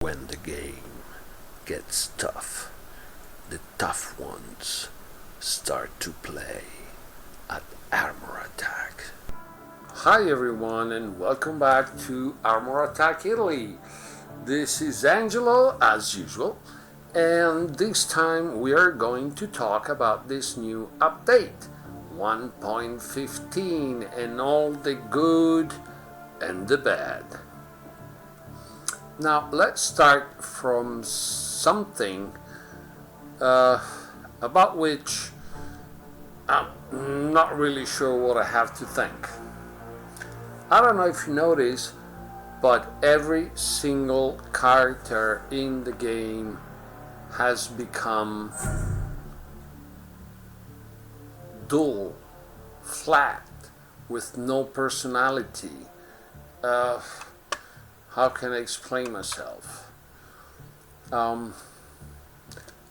When the game gets tough, the tough ones start to play at Armor Attack. Hi everyone and welcome back to Armor Attack Italy. This is Angelo as usual, and this time we are going to talk about this new update 1.15 and all the good and the bad. Now let's start from something about which I'm not really sure what I have to think. I don't know if you notice, but every single character in the game has become dull, flat, with no personality. How can I explain myself?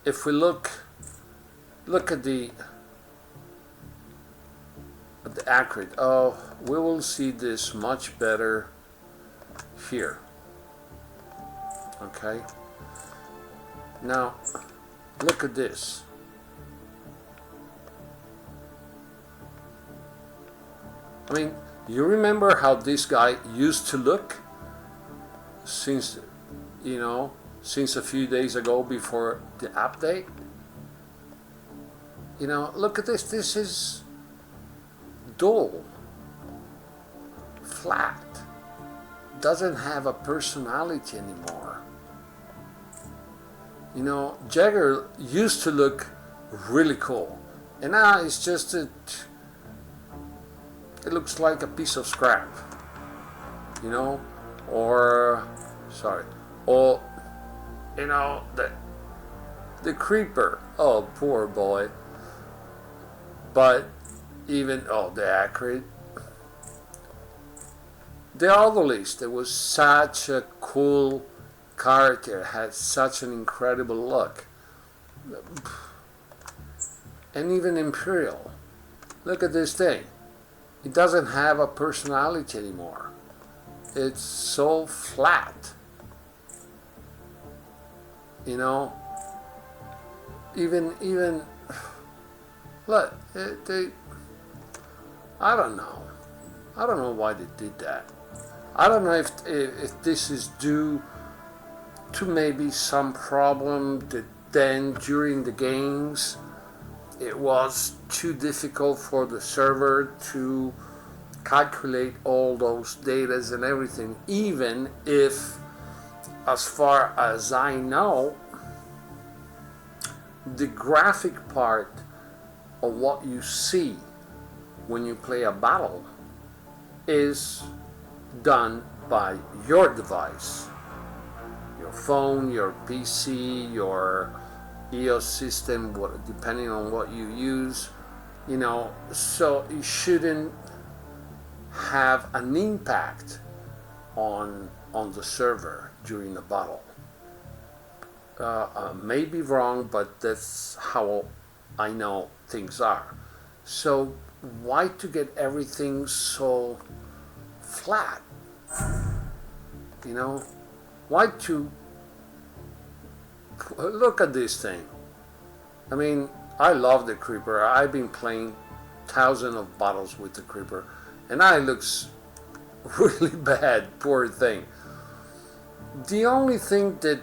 If we look at the accurate, we will see this much better here. Okay. Now look at this. I mean, you remember how this guy used to look since a few days ago before the update? Look at this. This is dull, flat, doesn't have a personality anymore. Jagger used to look really cool, and now it's just it looks like a piece of scrap, or the creeper. Oh, poor boy. But even the accurate, the Odalisque, there was such a cool character, had such an incredible look. And even Imperial, look at this thing. It doesn't have a personality anymore. It's so flat. Even look, I don't know why they did that. I don't know if this is due to maybe some problem that then during the games it was too difficult for the server to calculate all those datas and everything, even if, as far as I know, the graphic part of what you see when you play a battle is done by your device, your phone, your PC, your EOS system, depending on what you use, so it shouldn't have an impact on the server during the battle. May be wrong, but that's how I know things are. So why to get everything so flat? Why to look at this thing? I mean, I love the creeper. I've been playing thousands of battles with the creeper, and it looks really bad, poor thing. The only thing that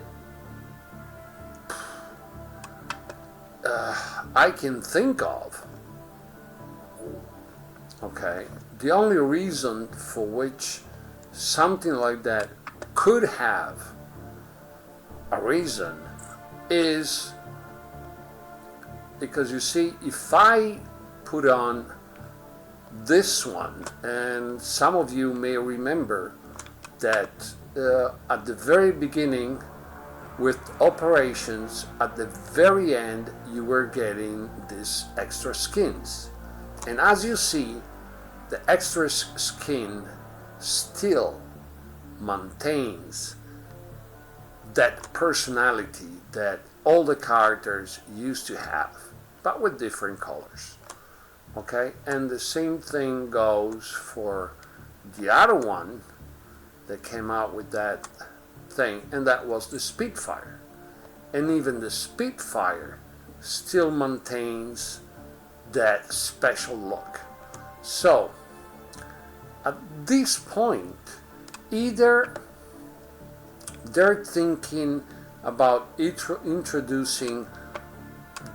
I can think of, the only reason for which something like that could have a reason is because, you see, if I put on this one, and some of you may remember that at the very beginning with operations, at the very end you were getting these extra skins, and as you see, the extra skin still maintains that personality that all the characters used to have, but with different colors. And the same thing goes for the other one that came out with that thing, and that was the Spitfire. And even the Spitfire still maintains that special look. So at this point, either they're thinking about introducing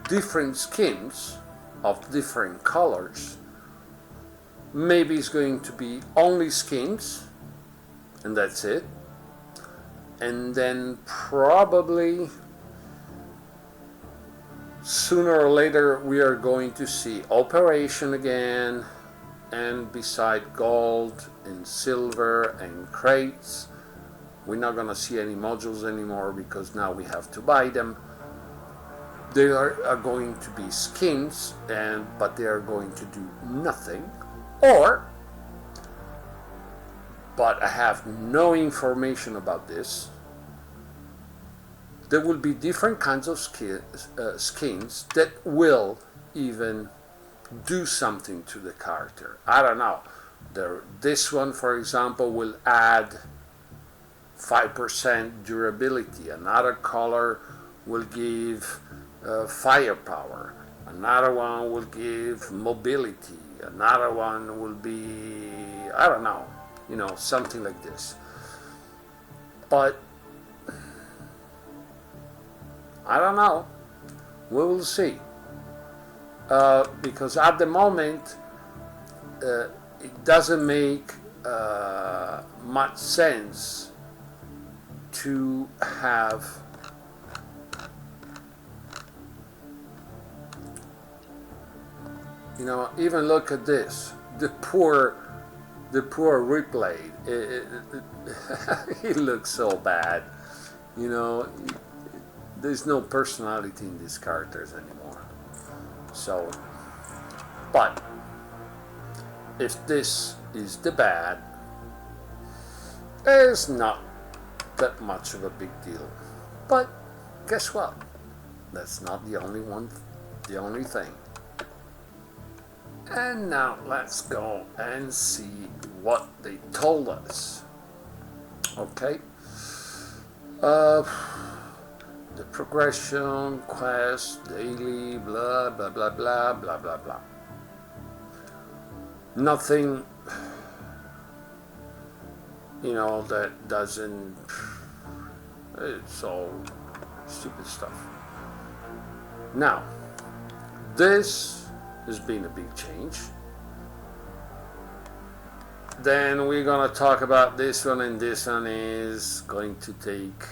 different skins of different colors. Maybe it's going to be only skins, and that's it. And then probably sooner or later we are going to see Operation again, and beside gold and silver and crates, we're not going to see any modules anymore because now we have to buy them. They are going to be skins, but they are going to do nothing. But I have no information about this, there will be different kinds of skins that will even do something to the character. I don't know. This one, for example, will add 5% durability. Another color will give firepower. Another one will give mobility. Another one will be, I don't know, something like this. But I don't know. We will see. Because at the moment, it doesn't make much sense to have even look at this. The poor replay. He looks so bad. There's no personality in these characters anymore. So, but if this is the bad, it's not that much of a big deal. But guess what? That's not the only thing. And now let's go and see what they told us. Okay. The progression, quest, daily, blah, blah, blah, blah, blah, blah, blah. Nothing, that doesn't, it's all stupid stuff. Now, this has been a big change. Then we're gonna talk about this one, and this one is going to take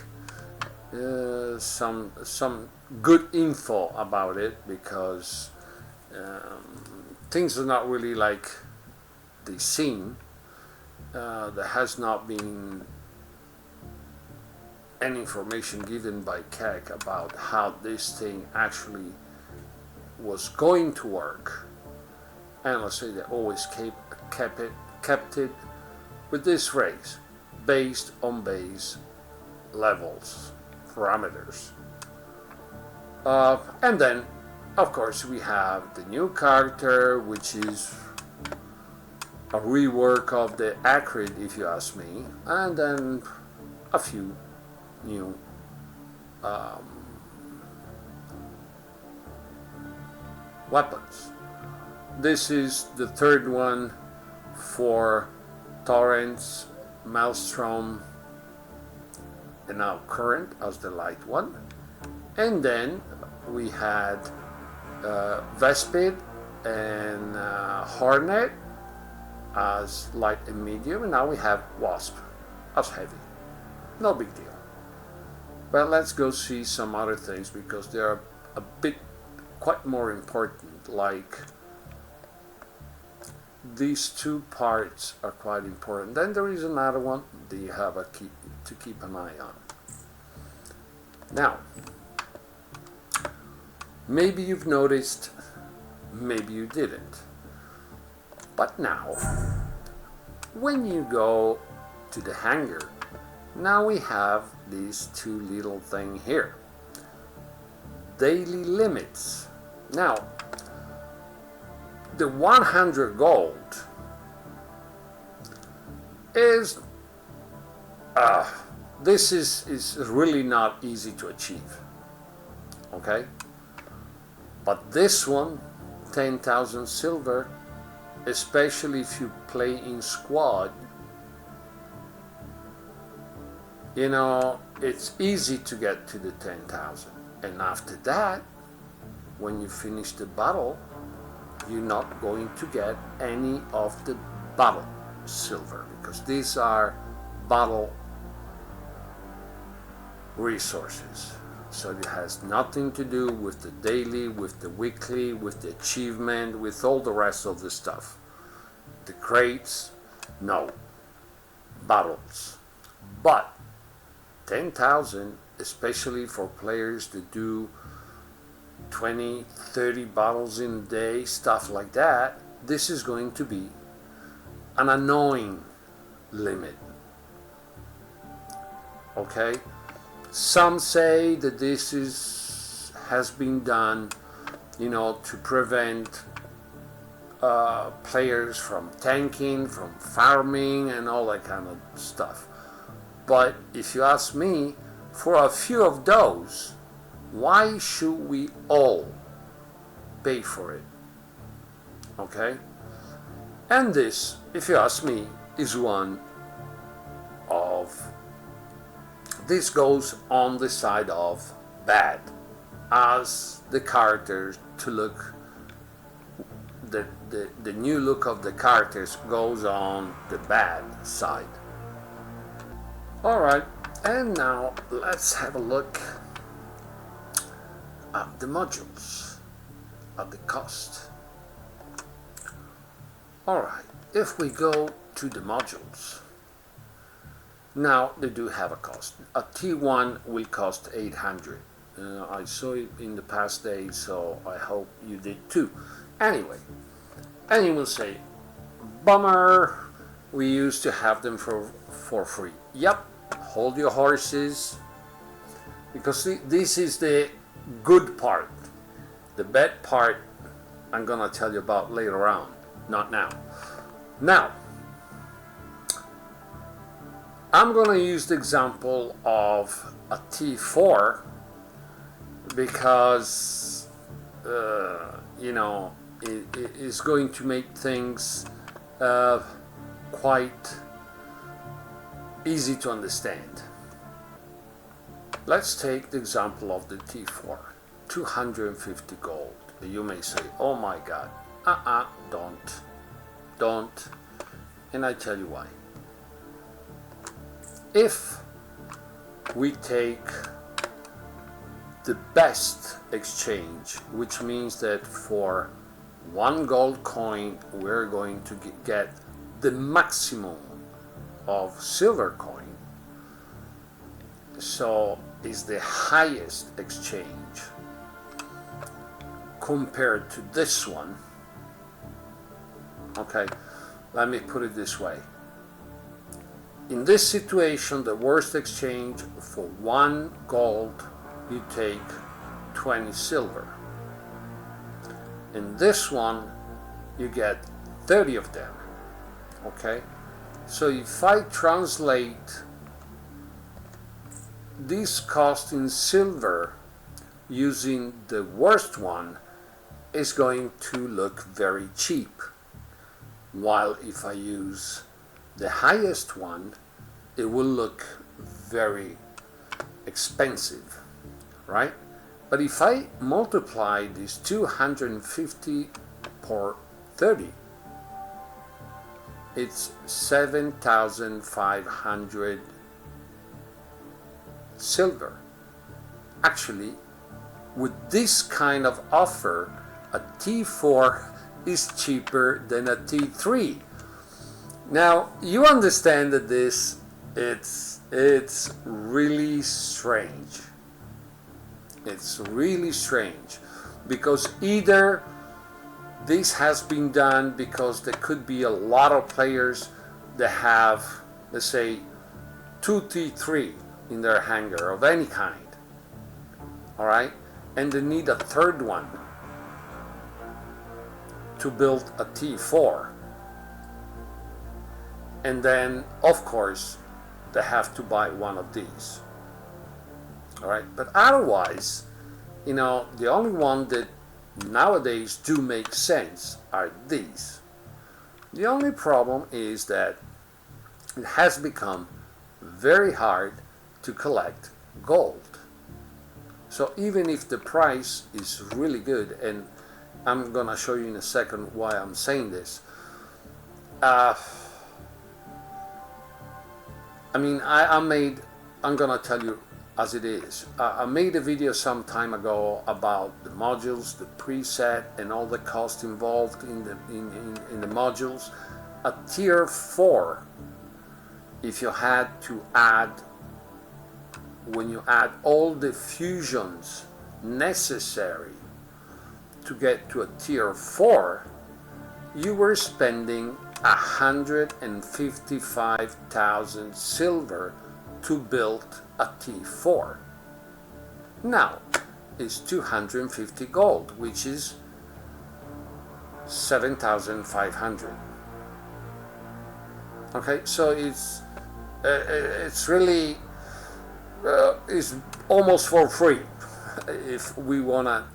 some good info about it, because things are not really like they seem. There has not been any information given by Keck about how this thing actually was going to work, and let's say they always kept it with this race based on base levels parameters. And then of course we have the new character, which is a rework of the Acrid, if you ask me, and then a few new weapons. This is the third one for Torrents, Maelstrom, and now Current as the light one. And then we had Vespid and Hornet as light and medium, and now we have Wasp as heavy. No big deal. But let's go see some other things, because they are a bit quite more important. Like these two parts are quite important. Then there is another one that you have to keep an eye on. Now, maybe you've noticed, maybe you didn't. But now, when you go to the hangar, now we have these two little thing here. Daily limits. Now, the 100 gold this is really not easy to achieve, okay? But this one, 10,000 silver, especially if you play in squad, you know, it's easy to get to the 10,000. And after that, when you finish the battle, you're not going to get any of the battle silver, because these are battle resources. So it has nothing to do with the daily, with the weekly, with the achievement, with all the rest of the stuff. The crates, no. Battles. But 10,000, especially for players that do 20, 30 battles in a day, stuff like that, this is going to be an annoying limit. Okay? Some say that this has been done, you know, to prevent players from tanking, from farming, and all that kind of stuff. But if you ask me, for a few of those, why should we all pay for it? Okay? And this, if you ask me, is one of, this goes on the side of bad, as the characters to look, the new look of the characters goes on the bad side. Alright, and now let's have a look at the modules, at the cost. Alright, if we go to the modules, now they do have a cost. A T1 will cost 800. I saw it in the past days, so I hope you did too. Anyway, and you will say, bummer, we used to have them for free. Yep, hold your horses, because this is the good part. The bad part I'm gonna tell you about later on, not now. Now, I'm gonna use the example of a T4 because you know, it is going to make things quite easy to understand. Let's take the example of the T4, 250 gold. You may say, oh my god, don't, and I tell you why. If we take the best exchange, which means that for 1 gold coin we're going to get the maximum of silver coin, so is the highest exchange compared to this one. Okay, let me put it this way. In this situation, the worst exchange, for 1 gold you take 20 silver. In this one you get 30 of them. Okay, so if I translate this cost in silver using the worst one, is going to look very cheap, while if I use the highest one, it will look very expensive, right? But if I multiply this 250 per 30, it's 7,500 silver. Actually, with this kind of offer, a T4 is cheaper than a T3. Now, you understand that this, it's really strange. It's really strange, because either this has been done because there could be a lot of players that have, let's say, 2 T3 in their hangar of any kind, all right, and they need a third one to build a T4. And then, of course, they have to buy one of these. All right, but otherwise, you know, the only one that nowadays do make sense are these. The only problem is that it has become very hard to collect gold. So even if the price is really good, and I'm gonna show you in a second why I'm saying this. I mean, I'm gonna tell you as it is. I made a video some time ago about the modules, the preset, and all the cost involved in the modules. A tier 4, if you had to add, when you add all the fusions necessary to get to a tier 4, you were spending 155,000 silver to build a T4. Now it's 250 gold, which is 7,500. Okay, so it's really it's almost for free if we wanna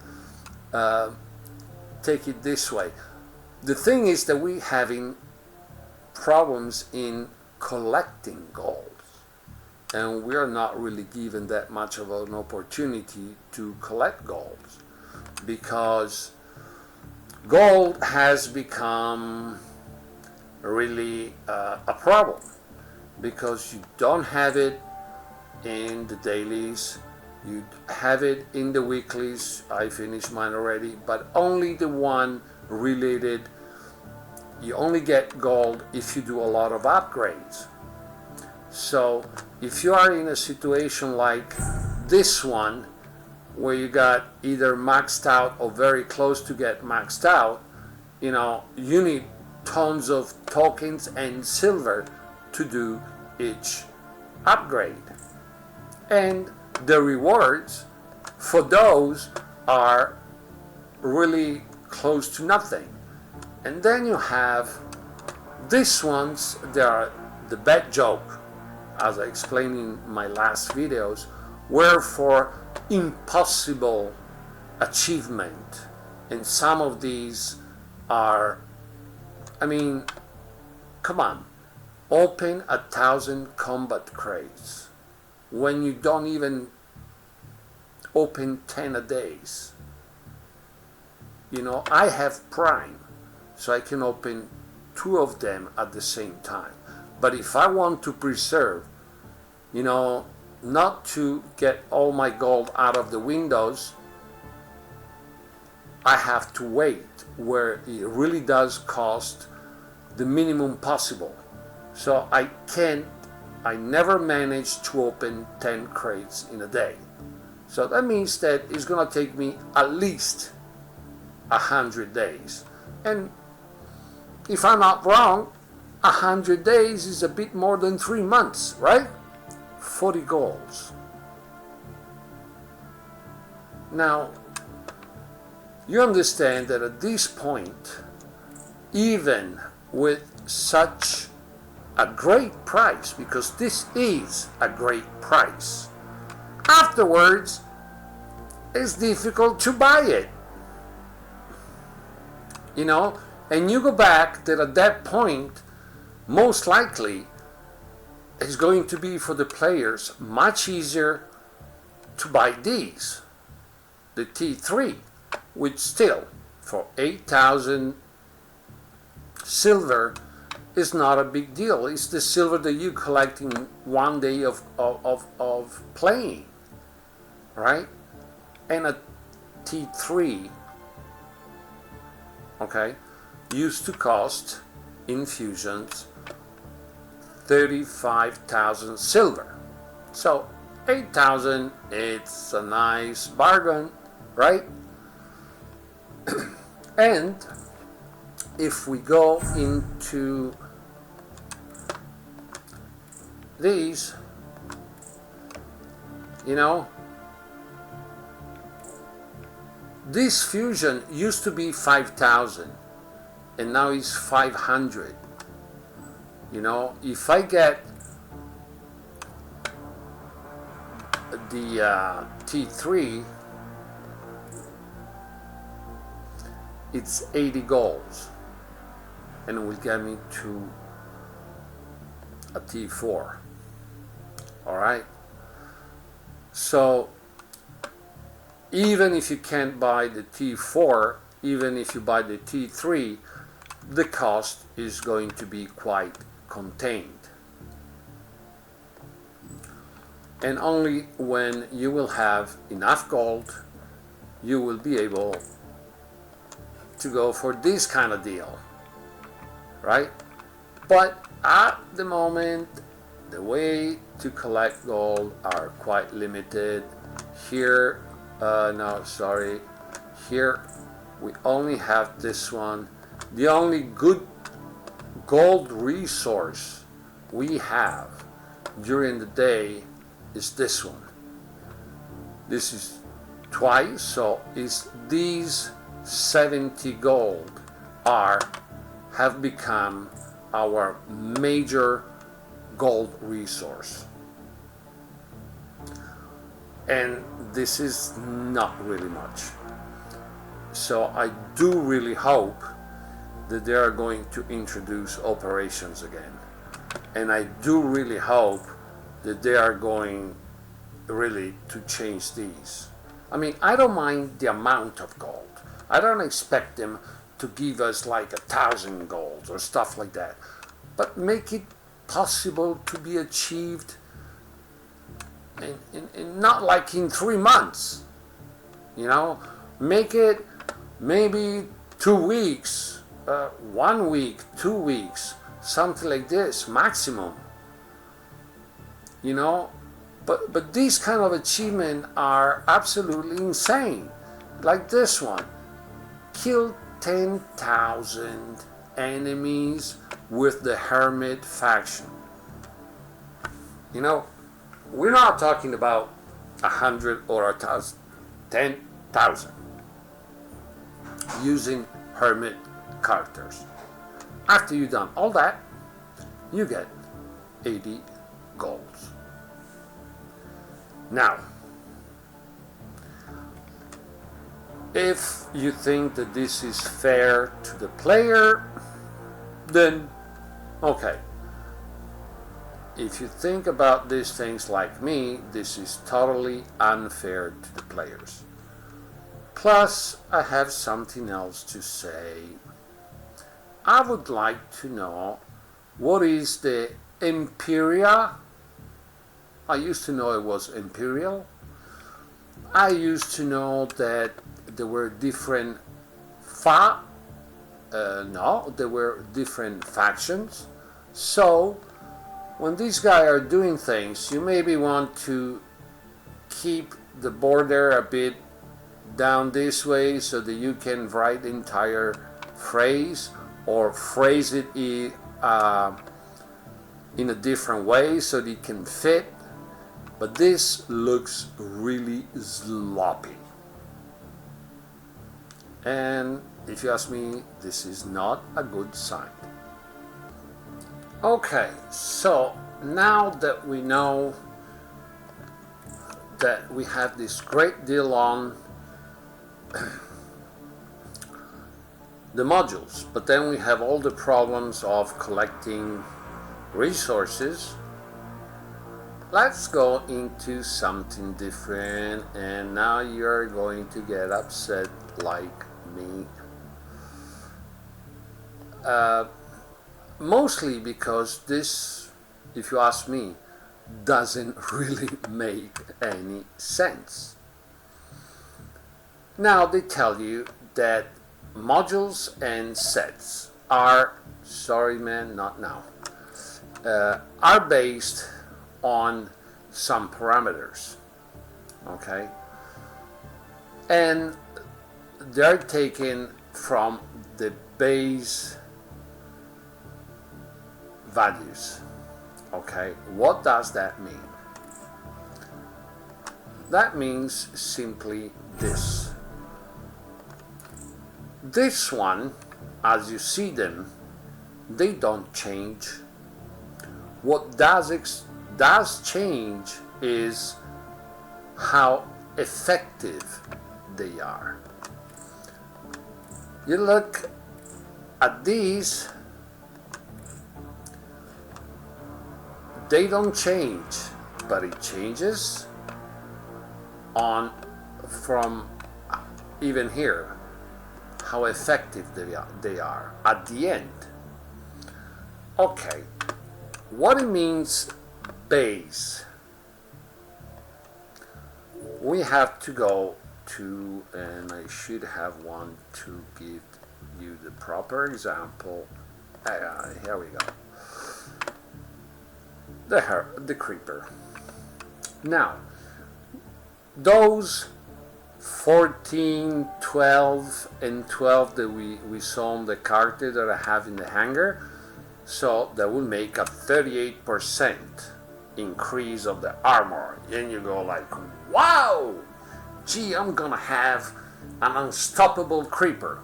take it this way. The thing is that we're having problems in collecting gold, and we are not really given that much of an opportunity to collect gold, because gold has become really a problem, because you don't have it in the dailies, you have it in the weeklies. I finished mine already, but only the one related. You only get gold if you do a lot of upgrades. So if you are in a situation like this one, where you got either maxed out or very close to get maxed out, you know, you need tons of tokens and silver to do each upgrade. And the rewards for those are really close to nothing. And then you have these ones, they are the bad joke, as I explained in my last videos, were for impossible achievement. And some of these are, I mean, come on, open 1,000 combat crates when you don't even open 10 a day. You know, I have Prime, so I can open 2 of them at the same time. But if I want to preserve, you know, not to get all my gold out of the windows, I have to wait, where it really does cost the minimum possible. So I never manage to open 10 crates in a day. So that means that it's gonna take me at least 100 days. And if I'm not wrong, 100 days is a bit more than 3 months, right? 40 golds. Now, you understand that at this point, even with such a great price, because this is a great price, afterwards, it's difficult to buy it. You know, and you go back that at that point, most likely, it's going to be for the players much easier to buy these, the T3, which still, for 8,000 silver, is not a big deal. It's the silver that you collect in 1 day of playing, right? And a T3, okay, used to cost infusions 35,000 silver. So 8,000, it's a nice bargain, right? And if we go into these, you know, this fusion used to be 5,000 and now it's 500. You know, if I get the T3, it's 80 golds, and it will get me to a T4. All right. So even if you can't buy the T4, even if you buy the T3, the cost is going to be quite contained. And only when you will have enough gold, you will be able to go for this kind of deal, right? But at the moment, the way to collect gold are quite limited. Here, no, sorry, here we only have this one. The only good gold resource we have during the day is this one. This is twice, so is these 70 gold have become our major gold resource. And this is not really much. So I do really hope that they are going to introduce operations again. And I do really hope that they are going really to change these. I mean, I don't mind the amount of gold. I don't expect them to give us like 1,000 gold or stuff like that. But make it possible to be achieved in not like in 3 months. You know, make it maybe 2 weeks, 1 week, 2 weeks, something like this, maximum. You know, but these kind of achievements are absolutely insane. Like this one, kill 10,000 enemies with the Hermit faction. You know, we're not talking about 100 or 1,000, 10,000 using Hermit characters. After you've done all that, you get 80 golds. Now, if you think that this is fair to the player, then okay. If you think about these things like me, this is totally unfair to the players. Plus, I have something else to say. I would like to know what is the Imperia. I used to know it was Imperial. I used to know that there were different there were different factions. So when these guys are doing things, you maybe want to keep the border a bit down this way so that you can write the entire phrase, or phrase it in a different way so that it can fit. But this looks really sloppy. And if you ask me, this is not a good sign. Okay, so now that we know that we have this great deal on the modules, but then we have all the problems of collecting resources, let's go into something different. And now you're going to get upset like me. Mostly because this, if you ask me, doesn't really make any sense. Now they tell you that modules and sets are, sorry man, not now, are based on some parameters, okay? And they're taken from the base values, okay? What does that mean? That means simply this. This one, as you see them, they don't change. What does change is how effective they are. You look at these, they don't change, but it changes on from even here, how effective they are at the end. Okay, what it means base, we have to go to, and I should have one to give you the proper example. Here we go. The creeper. Now, those 14, 12, and 12 that we saw on the card that I have in the hanger, so that will make a 38% increase of the armor. And you go like, wow, gee, I'm gonna have an unstoppable creeper.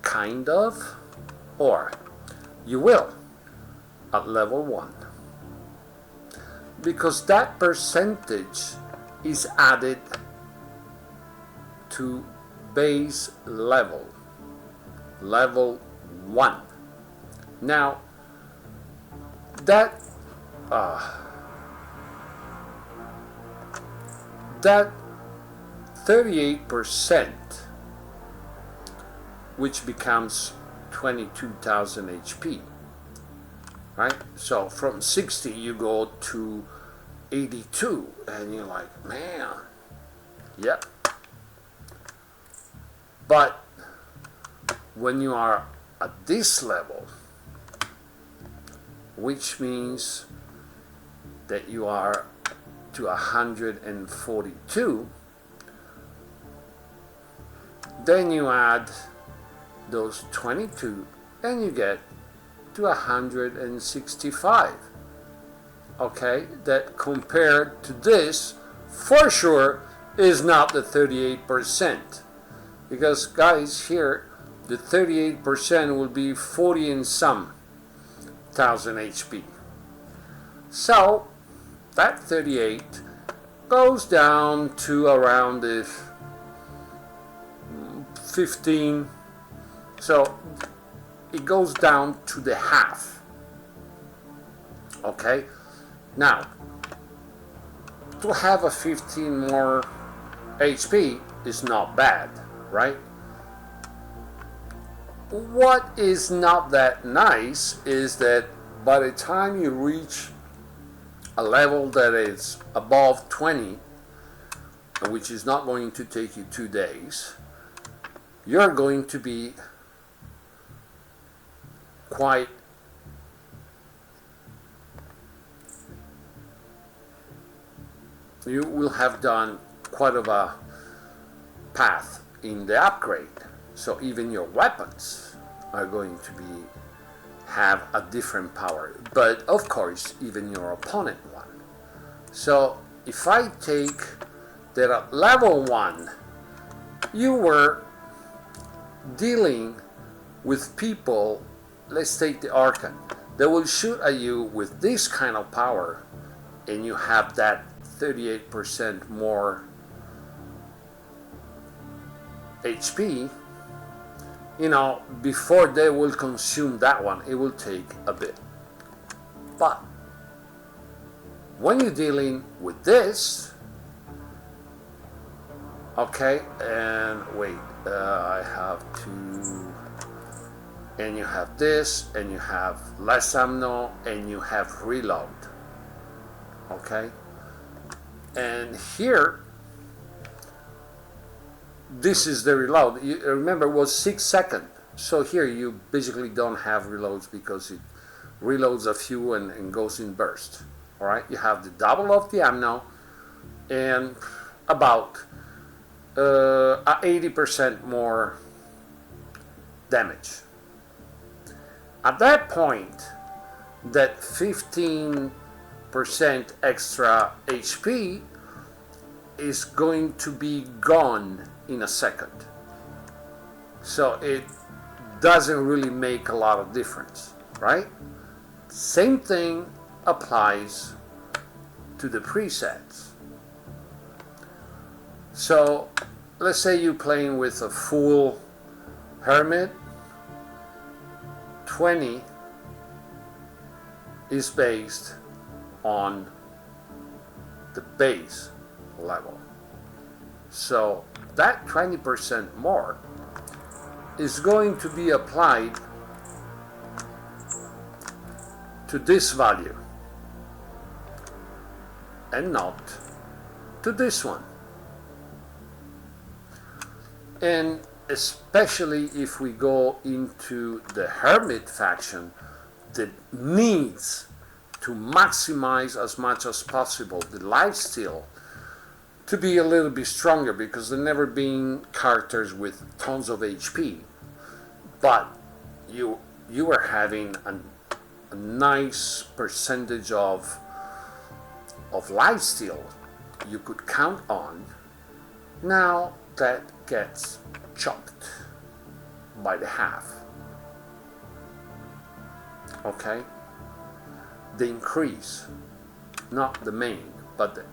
Kind of, or you will at level 1, because that percentage is added to base level 1. Now that 38%, which becomes 22,000 HP, right? So from 60 you go to 82, and you're like, man, yep. But when you are at this level, which means that you are to 142, then you add those 22 and you get to 165. Okay, that compared to this, for sure, is not the 38%. Because guys, here, the 38% will be 40 and some thousand HP. So, that 38 goes down to around the 15. So, it goes down to the half. Okay? Now, to have a 15 more HP is not bad, right? What is not that nice is that by the time you reach a level that is above 20, which is not going to take you 2 days, you're going to be quite you will have done quite of a path in the upgrade. So even your weapons are going to have a different power. But of course, even your opponent one. So if I take that at level 1, you were dealing with people, let's take the Archon, that will shoot at you with this kind of power, and you have that 38% more HP, you know, before they will consume that one, it will take a bit. But when you're dealing with this, okay, and wait, I have to, and you have this, and you have less ammo, and you have reload, okay? And here, this is the reload. You remember, it was 6 seconds. So here you basically don't have reloads because it reloads a few and goes in burst. All right, you have the double of the ammo and about 80% more damage. At that point, that 15% extra HP is going to be gone in a second. So it doesn't really make a lot of difference, right? Same thing applies to the presets. So let's say you're playing with a full Hermit. 20 is based on the bass level. So that 20% more is going to be applied to this value and not to this one. And especially if we go into the Hermit faction that needs to maximize as much as possible the lifesteal to be a little bit stronger, because they've never been characters with tons of HP, but you are having a nice percentage of lifesteal you could count on. Now that gets chopped by the half. Okay? The increase, not the main, but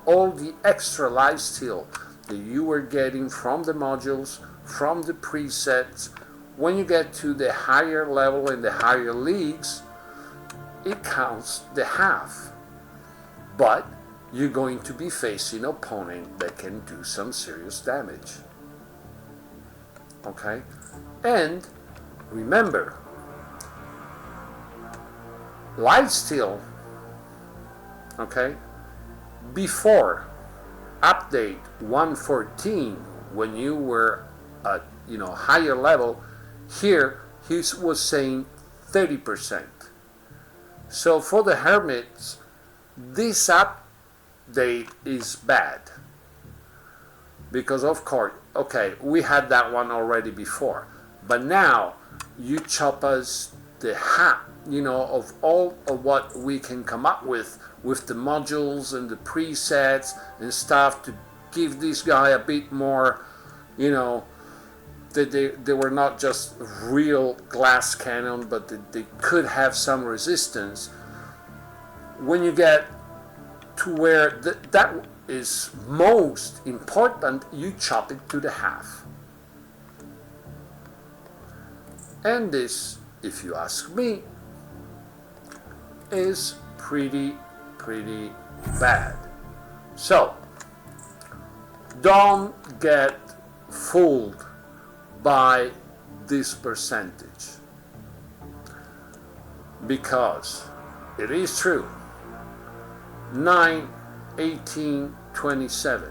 all the extra lifesteal that you were getting from the modules, from the presets. When you get to the higher level in the higher leagues, it counts the half. But you're going to be facing an opponent that can do some serious damage. Okay? And remember, lifesteal, okay, before update 114, when you were at higher level, here he was saying 30%. So for the Hermits, this update is bad, because of course, okay, we had that one already before, but now you chop us the half, of all of what we can come up with the modules and the presets and stuff, to give this guy a bit more, that they were not just real glass cannon, but that they could have some resistance. When you get to where that is most important, you chop it to the half. And this, if you ask me, is pretty bad. So don't get fooled by this percentage, because it is true, 9, 18, 27,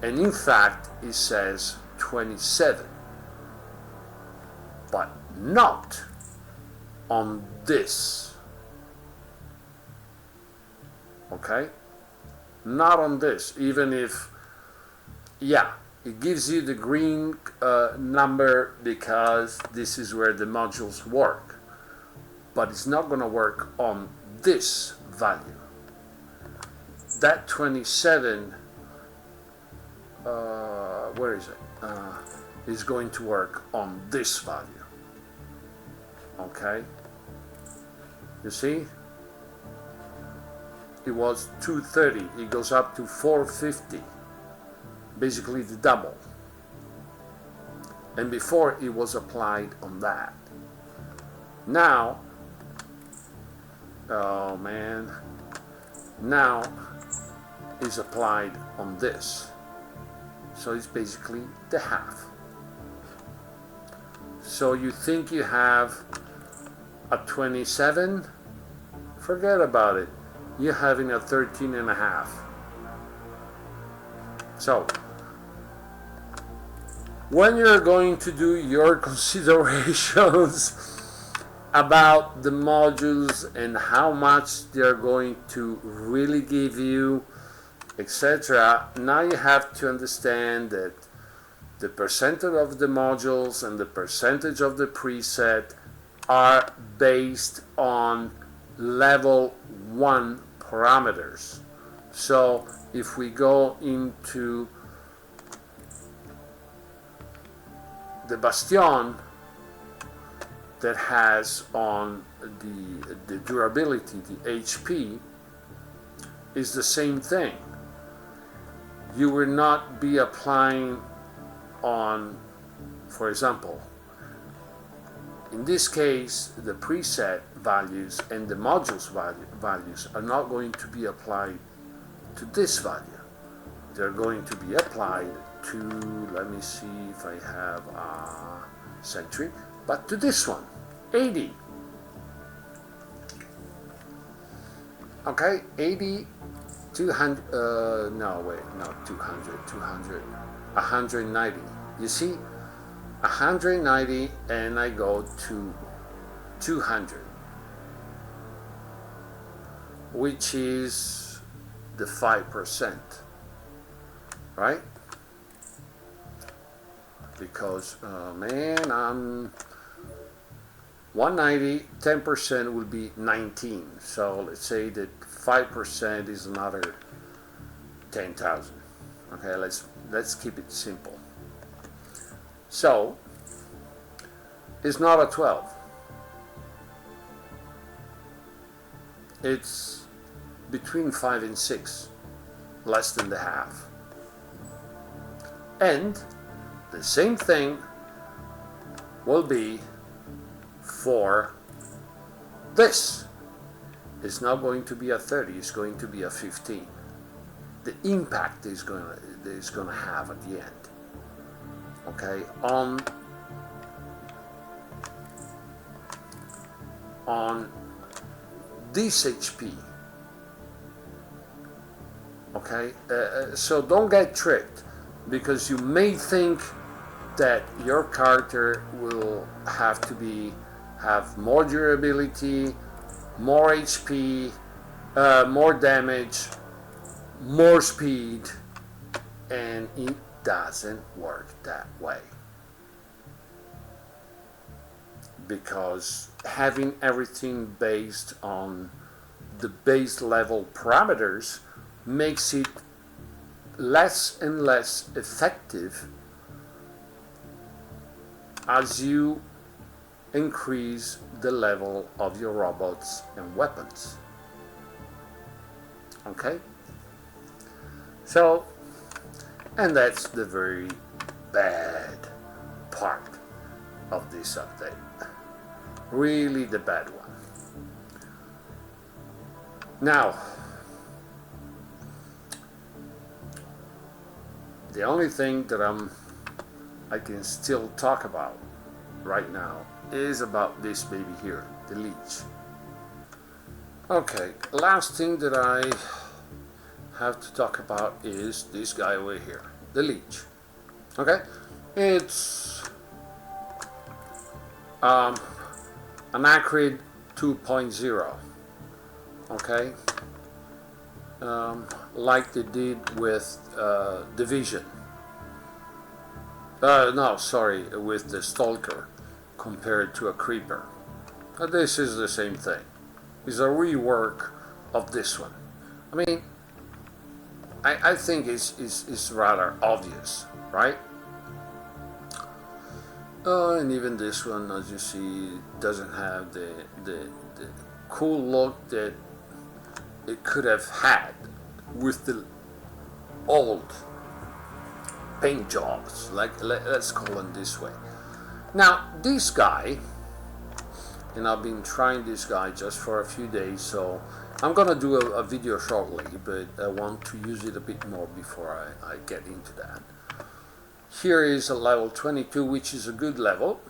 and in fact it says 27, but not on this. Okay? Not on this, even if, yeah, it gives you the green number because this is where the modules work, but it's not going to work on this value. That 27, where is it? Is going to work on this value. Okay? You see? It was 230, it goes up to 450, basically the double. And before it was applied on that. Now, oh man, now is applied on this. So it's basically the half. So you think you have a 27? Forget about it. You're having a 13 and a half. So when you're going to do your considerations about the modules and how much they're going to really give you, etc., now you have to understand that the percentage of the modules and the percentage of the preset are based on level 1 parameters. So if we go into the Bastion that has on the durability, the HP, is the same thing. You will not be applying on, for example, in this case, the preset values and the modules values are not going to be applied to this value. They're going to be applied to, let me see if I have a century, but to this one, 80. Okay, 80, 200, no, wait, not 200, 200, 190. You see, 190, and I go to 200, which is the 5%, right? Because, man, I'm 190, 10% will be 19. So let's say that 5% is another 10,000. Okay, let's keep it simple. So it's not a 12. It's between 5 and 6, less than the half. And the same thing will be for this. It's not going to be a 30, it's going to be a 15. The impact is going to have at the end, okay, on this HP, okay. So don't get tricked, because you may think that your character will have more durability, more HP, more damage, more speed, and it doesn't work that way. Because having everything based on the base level parameters makes it less and less effective as you increase the level of your robots and weapons. Okay? So, and that's the very bad part of this update. Really the bad one. Now, the only thing that I can still talk about right now is about this baby here, the leech. Okay, last thing that I have to talk about is this guy over here, the leech. Okay, it's an Acrid 2.0. Okay, like they did with Division. No, sorry, with the Stalker compared to a Creeper. This is the same thing. It's a rework of this one. I mean, I think it's rather obvious, right? And even this one, as you see, doesn't have the cool look that it could have had with the old paint jobs, let's call them this way. Now this guy, and I've been trying this guy just for a few days, so I'm gonna do a video shortly, but I want to use it a bit more before I get into that. Here is a level 22, which is a good level,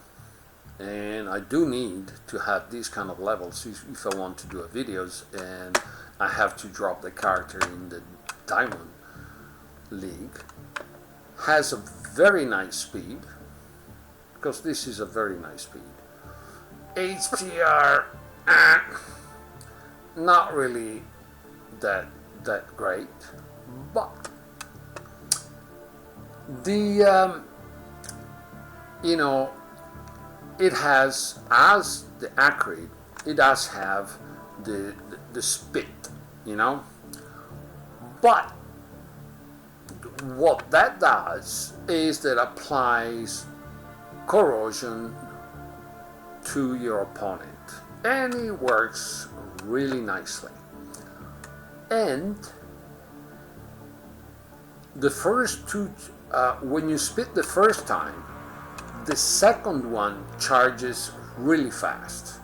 and I do need to have these kind of levels if I want to do videos, and I have to drop the character in the Diamond League. Has a very nice speed, because this is a very nice speed. HPR, not really that great, but the you know, it has, as the Acrid, it does have the spit, you know, but what that does is that applies corrosion to your opponent, and it works really nicely. And the first two, when you spit the first time, the second one charges really fast.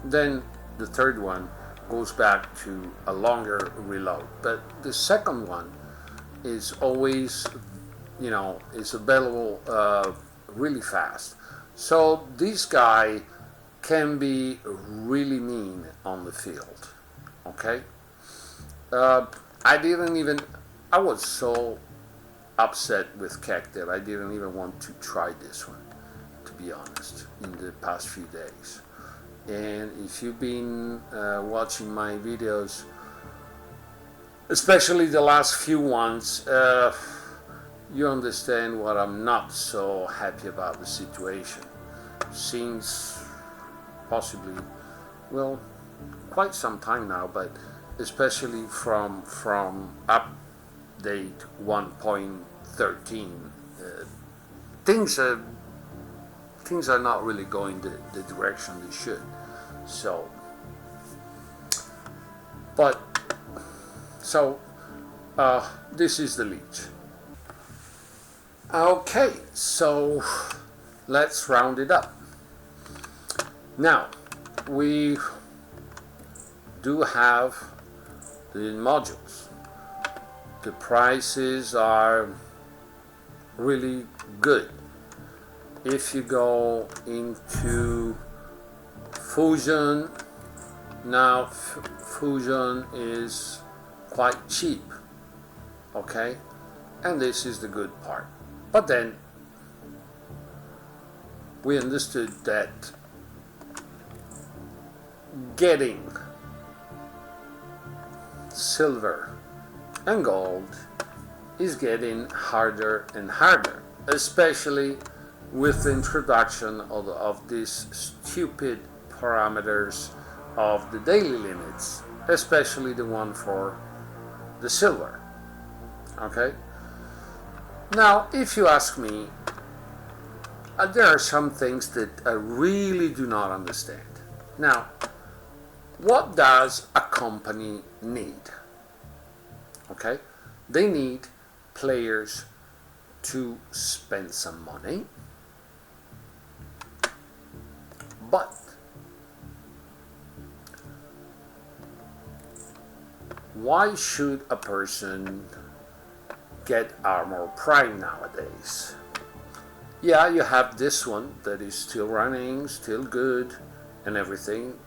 Then the third one goes back to a longer reload. But the second one is always, is available really fast. So this guy can be really mean on the field. Okay? I was so upset with Keck that I didn't even want to try this one, to be honest, in the past few days. And if you've been watching my videos, especially the last few ones, you understand what I'm not so happy about the situation. Since possibly, well, quite some time now, but especially from update 1.13, things are not really going the direction they should. So, this is the leech. Okay, so let's round it up. Now, we do have the modules. The prices are really good. If you go into Fusion, now Fusion is quite cheap, okay? And this is the good part. But then we understood that getting silver and gold is getting harder and harder, especially with the introduction of these stupid parameters of the daily limits, especially the one for the silver. Okay? Now, if you ask me, there are some things that I really do not understand. Now, what does a company need? Okay? They need players to spend some money, but why should a person get Armor Prime nowadays? Yeah, you have this one that is still running, still good and everything,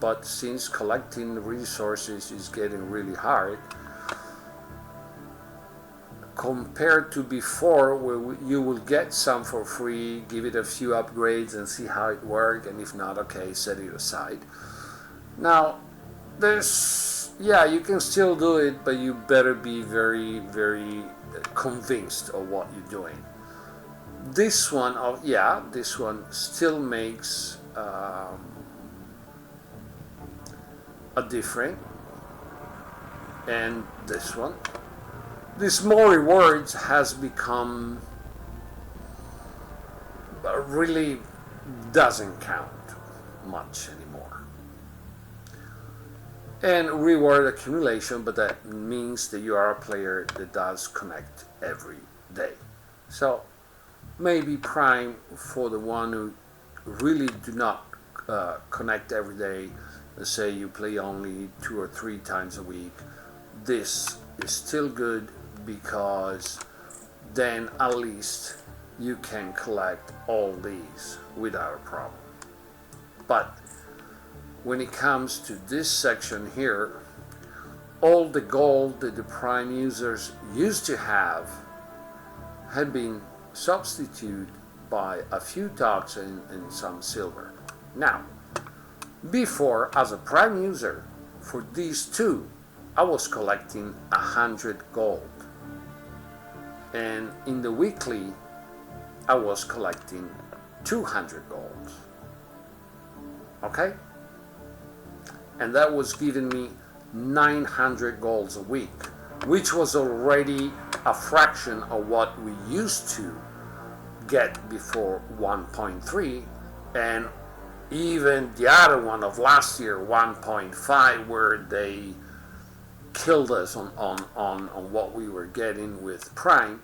but since collecting resources is getting really hard compared to before, where you will get some for free, give it a few upgrades and see how it works, and if not, okay, set it aside. Now, you can still do it, but you better be very, very convinced of what you're doing. This one, this one still makes a difference, and this one. This more rewards has become really doesn't count much anymore. And reward accumulation, but that means that you are a player that does connect every day. So maybe Prime for the one who really do not connect every day. Let's say you play only 2 or 3 times a week. This is still good, because then at least you can collect all these without a problem. But when it comes to this section here, all the gold that the Prime users used to have had been substituted by a few dots and some silver. Now, before, as a Prime user, for these two, I was collecting 100 gold. And in the weekly, I was collecting 200 gold. Okay? And that was giving me 900 golds a week, which was already a fraction of what we used to get before 1.3, and even the other one of last year, 1.5, where they killed us on what we were getting with Prime,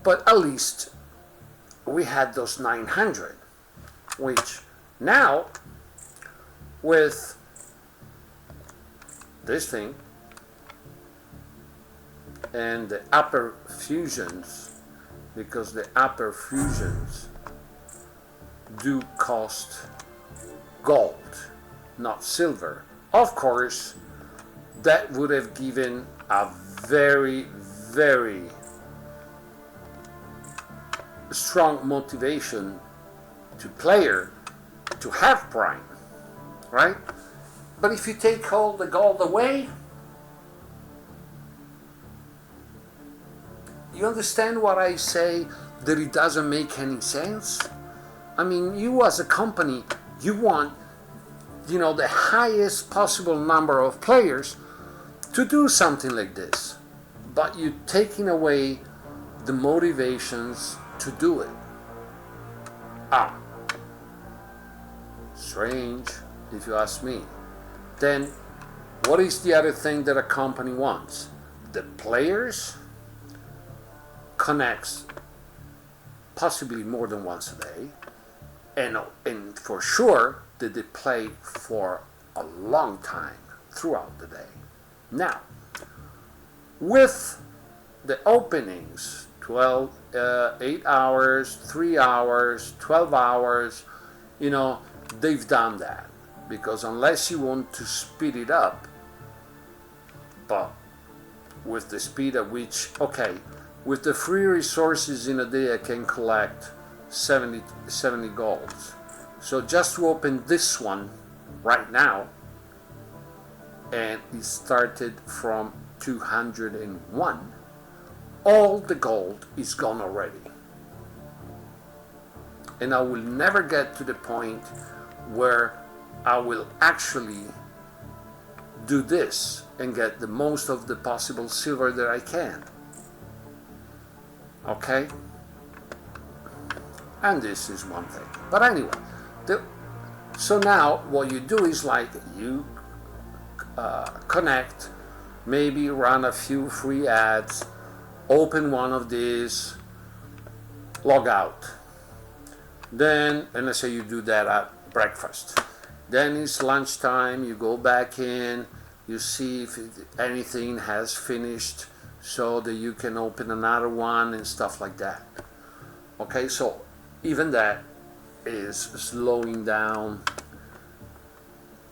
but at least we had those 900, which now with this thing and the upper fusions, because the upper fusions do cost gold, not silver. Of course, that would have given a very, very strong motivation to player to have Prime, right? But if you take all the gold away, you understand what I say, that it doesn't make any sense? I mean, you as a company, you want, the highest possible number of players to do something like this, but you're taking away the motivations to do it. Strange, if you ask me. Then, what is the other thing that a company wants? The players connects possibly more than once a day, and for sure that they play for a long time throughout the day. Now, with the openings, 8 hours, 3 hours, 12 hours, they've done that, because unless you want to speed it up, but with the speed at which, with the free resources in a day I can collect 70 golds. So just to open this one right now, and it started from 201, all the gold is gone already. And I will never get to the point where I will actually do this and get the most of the possible silver that I can. Okay? And this is one thing. But anyway, so now what you do is like you connect, maybe run a few free ads, open one of these, log out. Then, and let's say you do that at breakfast. Then it's lunchtime, you go back in, you see if anything has finished so that you can open another one and stuff like that. Okay, so even that is slowing down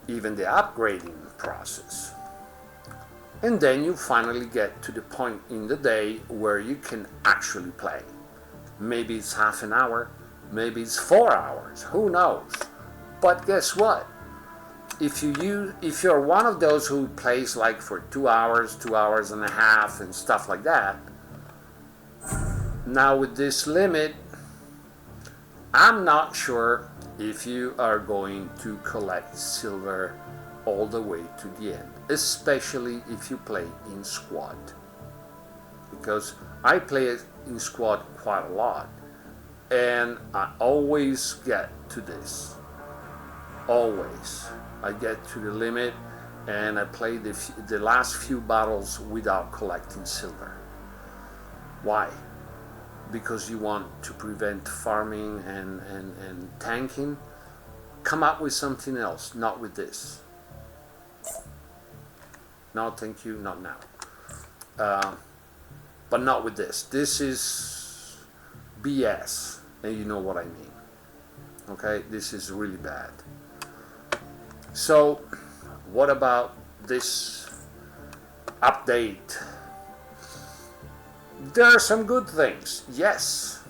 even the upgrading process. And then you finally get to the point in the day where you can actually play. Maybe it's half an hour, maybe it's 4 hours, who knows? But guess what? If you're one of those who plays like for 2 hours, 2 hours and a half and stuff like that, now with this limit, I'm not sure if you are going to collect silver all the way to the end, especially if you play in squad. Because I play in squad quite a lot, and I always get to this. Always. I get to the limit and I play the last few battles without collecting silver. Why? Because you want to prevent farming and tanking. Come up with something else, not with this. No, thank you, not now. But not with this. This is BS, and you know what I mean. Okay, this is really bad. So, what about this update? There are some good things, yes.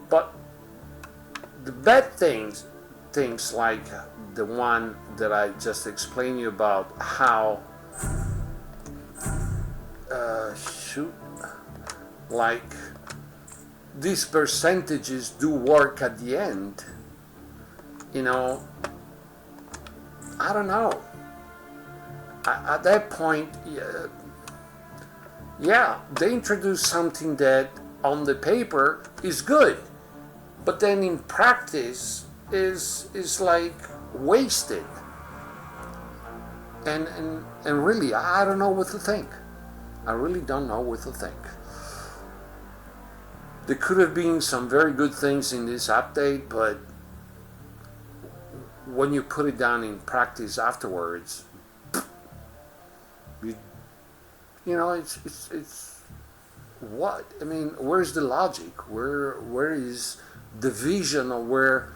But the bad things like the one that I just explained you about, how like these percentages do work at the end, I don't know. At that point, yeah, they introduce something that on the paper is good, but then in practice is like wasted. and really, I don't know what to think. I really don't know what to think. There could have been some very good things in this update, but when you put it down in practice afterwards, you know, it's what? I mean, where's the logic? Where is the vision of where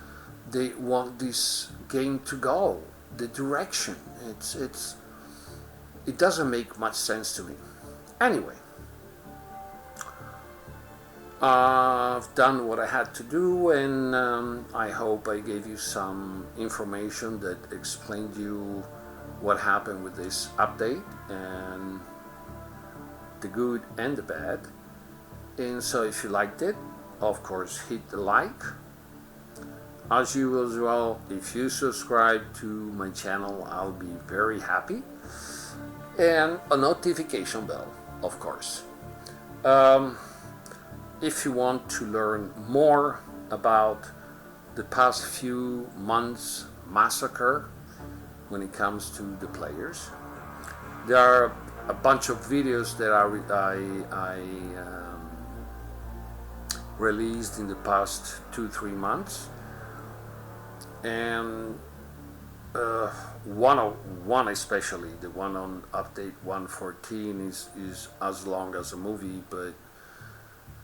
they want this game to go? The direction. It doesn't make much sense to me. Anyway, I've done what I had to do, and I hope I gave you some information that explained you what happened with this update, and the good and the bad. And so if you liked it, of course, hit the like. As usual as well, if you subscribe to my channel, I'll be very happy. And a notification bell, of course. If you want to learn more about the past few months' massacre when it comes to the players, there are a bunch of videos that I released in the past 2-3 months, and one especially, the one on update 114 is as long as a movie, but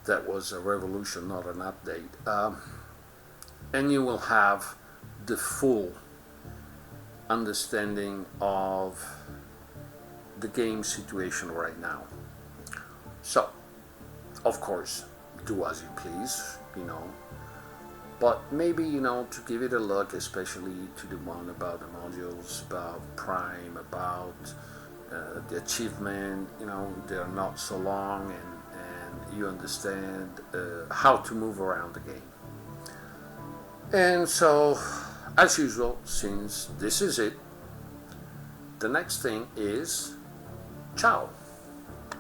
that was a revolution, not an update. And you will have the full understanding of the game situation right now. So, of course, do as you please, you know. But maybe, you know, to give it a look, especially to the one about the modules, about Prime, about the achievement, you know, they're not so long, and you understand how to move around the game. And so, as usual, since this is it, the next thing is ciao.